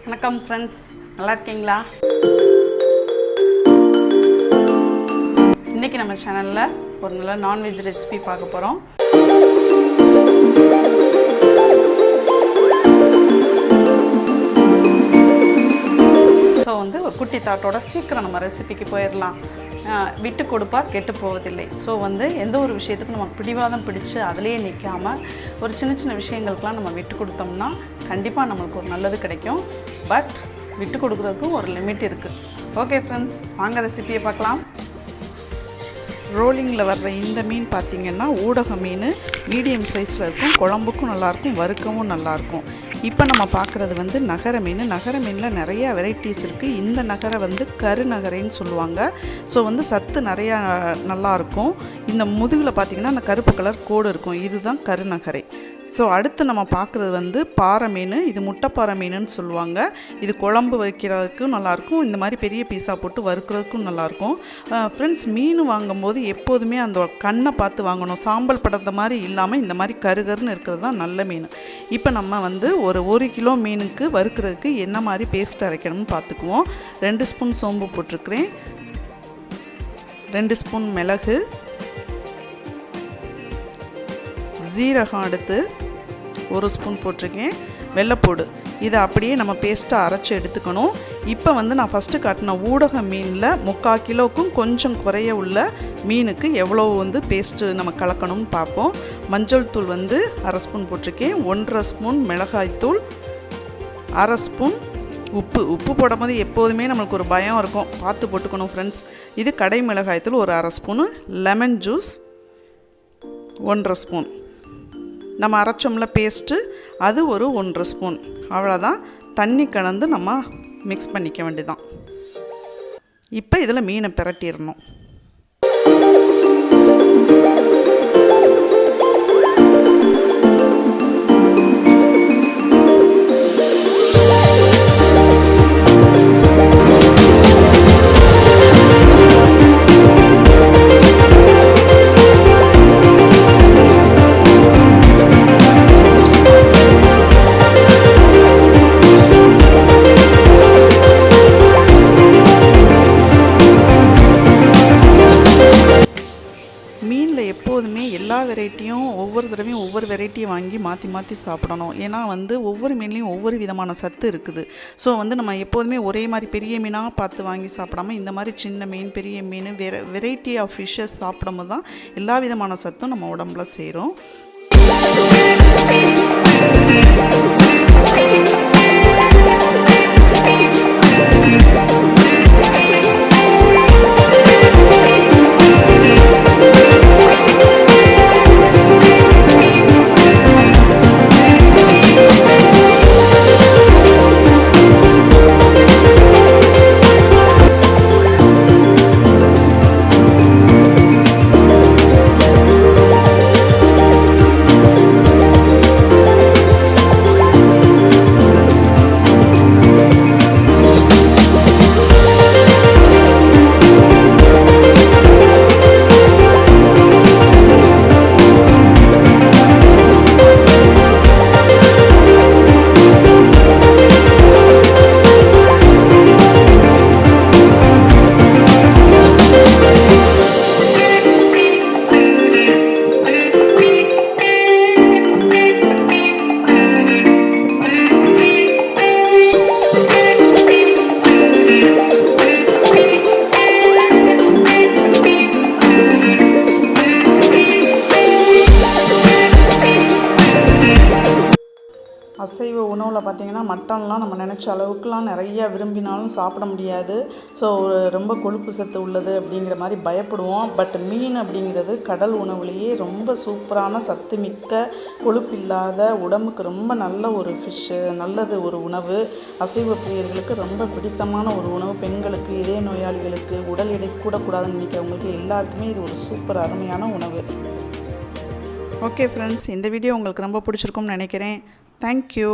வணக்கம் ஃப்ரெண்ட்ஸ், நல்லா இருக்கீங்களா? இன்றைக்கி நம்ம சேனலில் ஒரு நல்ல நான்வெஜ் ரெசிபி பார்க்க போகிறோம். ஸோ ஒரு குட்டி தாட்டோட சீக்கிரம் நம்ம ரெசிபிக்கு போயிடலாம். விட்டு கொடுப்பார் கெட்டு போவதில்லை. ஸோ எந்த ஒரு விஷயத்துக்கும் நம்ம பிடிவாதம் பிடிச்சு அதிலேயே நிற்காமல் ஒரு சின்ன சின்ன விஷயங்களுக்கெலாம் நம்ம விட்டு கொடுத்தோம்னா கண்டிப்பாக நம்மளுக்கு ஒரு நல்லது கிடைக்கும். பட் விட்டு கொடுக்குறதுக்கும் ஒரு லிமிட் இருக்குது. ஓகே ஃப்ரெண்ட்ஸ், வாங்க ரெசிபியை பார்க்கலாம். ரோலிங்கில் வர்ற இந்த மீன் பார்த்திங்கன்னா ஊடக மீன், மீடியம் சைஸில் இருக்கும். குழம்புக்கும் நல்லாயிருக்கும், வறுக்கவும் நல்லாயிருக்கும். இப்போ நம்ம பார்க்குறது நகர மீன். நகர மீனில் நிறையா வெரைட்டிஸ் இருக்குது. இந்த நகரை கருநகரைன்னு சொல்லுவாங்க. ஸோ சத்து நிறையா நல்லாயிருக்கும். இந்த முதுகில் பார்த்திங்கன்னா அந்த கருப்பு கலர் கோடு இருக்கும். இதுதான் கருநகரை. ஸோ அடுத்து நம்ம பார்க்குறது பாறை மீன். இது முட்டைப்பாறை மீனுன்னு சொல்லுவாங்க. இது குழம்பு வைக்கிறதுக்கும் நல்லாயிருக்கும். இந்த மாதிரி பெரிய பீஸாக போட்டு வறுக்கிறதுக்கும் நல்லாயிருக்கும். ஃப்ரெண்ட்ஸ், மீன் வாங்கும்போது எப்போதுமே அந்த கண்ணை பார்த்து வாங்கணும். சாம்பல் படுற மாதிரி இல்லாமல் இந்த மாதிரி கருகருன்னு இருக்கிறது தான் நல்ல மீன். இப்போ நம்ம ஒரு 1 கிலோ மீனுக்கு வறுக்கிறதுக்கு என்ன மாதிரி பேஸ்ட் அரைக்கணும்னு பார்த்துக்குவோம். 2 ஸ்பூன் சோம்பு போட்டிருக்கிறேன், 2 ஸ்பூன் மிளகு, ஜீரகம் எடுத்து 1 ஸ்பூன் போட்டிருக்கேன், வெள்ளைப்பூடு. இதை அப்படியே நம்ம பேஸ்ட்டாக அரைச்சி எடுத்துக்கணும். இப்போ நான் ஃபஸ்ட்டு காட்டின ஊடக மீனில் 3/4 கிலோவுக்கும் கொஞ்சம் குறைய உள்ள மீனுக்கு எவ்வளோ பேஸ்ட்டு நம்ம கலக்கணும்னு பார்ப்போம். மஞ்சள் தூள் 1/2 ஸ்பூன் போட்டிருக்கேன், 1/2 ஸ்பூன் மிளகாய்த்தூள், 1/2 ஸ்பூன் உப்பு போடும்போது எப்போதுமே நம்மளுக்கு ஒரு பயம் இருக்கும், பார்த்து போட்டுக்கணும் ஃப்ரெண்ட்ஸ். இது கடை மிளகாய்த்தூள் 1/2 ஸ்பூனு, லெமன் ஜூஸ் 1/2 ஸ்பூன், நம்ம அரைச்சோம்ல பேஸ்ட்டு அது 1/2 ஸ்பூன். அவ்வளோதான். தண்ணி கலந்து நம்ம மிக்ஸ் பண்ணிக்க வேண்டியதான். இப்போ இதில் மீனை பிரட்டிடணும். எப்போதுமே எல்லா வெரைட்டியும் ஒவ்வொரு தடவையும் ஒவ்வொரு வெரைட்டியை வாங்கி மாற்றி மாற்றி சாப்பிடணும். ஏன்னா ஒவ்வொரு மீன்லேயும் ஒவ்வொரு விதமான சத்து இருக்குது. ஸோ நம்ம எப்போதுமே ஒரே மாதிரி பெரிய மீனாக பார்த்து வாங்கி சாப்பிடாமல் இந்த மாதிரி சின்ன மீன், பெரிய மீன், வெரைட்டி ஆஃப் ஃபிஷ்ஷஸ் சாப்பிடும்போது தான் எல்லா விதமான சத்தும் நம்ம உடம்புல சேரும். அசைவ உணவில் பார்த்திங்கன்னா மட்டன்லாம் நம்ம நினச்ச அளவுக்குலாம் நிறையா விரும்பினாலும் சாப்பிட முடியாது. ஸோ ரொம்ப கொழுப்பு சத்து உள்ளது அப்படிங்கிற மாதிரி பயப்படுவோம். பட் மீன் அப்படிங்கிறது கடல் உணவுலேயே ரொம்ப சூப்பரான சத்து மிக்க, கொழுப்பில்லாத, உடம்புக்கு ரொம்ப நல்ல ஒரு ஃபிஷ்ஷு, நல்லது ஒரு உணவு. அசைவ பிரியர்களுக்கு ரொம்ப பிடித்தமான ஒரு உணவு. பெண்களுக்கு, இதய நோயாளிகளுக்கு, உடல் எடை கூடக்கூடாதுன்னு நினைக்கிறவங்களுக்கு எல்லாருக்குமே இது ஒரு சூப்பர் அருமையான உணவு. ஓகே ஃப்ரெண்ட்ஸ், இந்த வீடியோ உங்களுக்கு ரொம்ப பிடிச்சிருக்கும்னு நினைக்கிறேன். Thank you.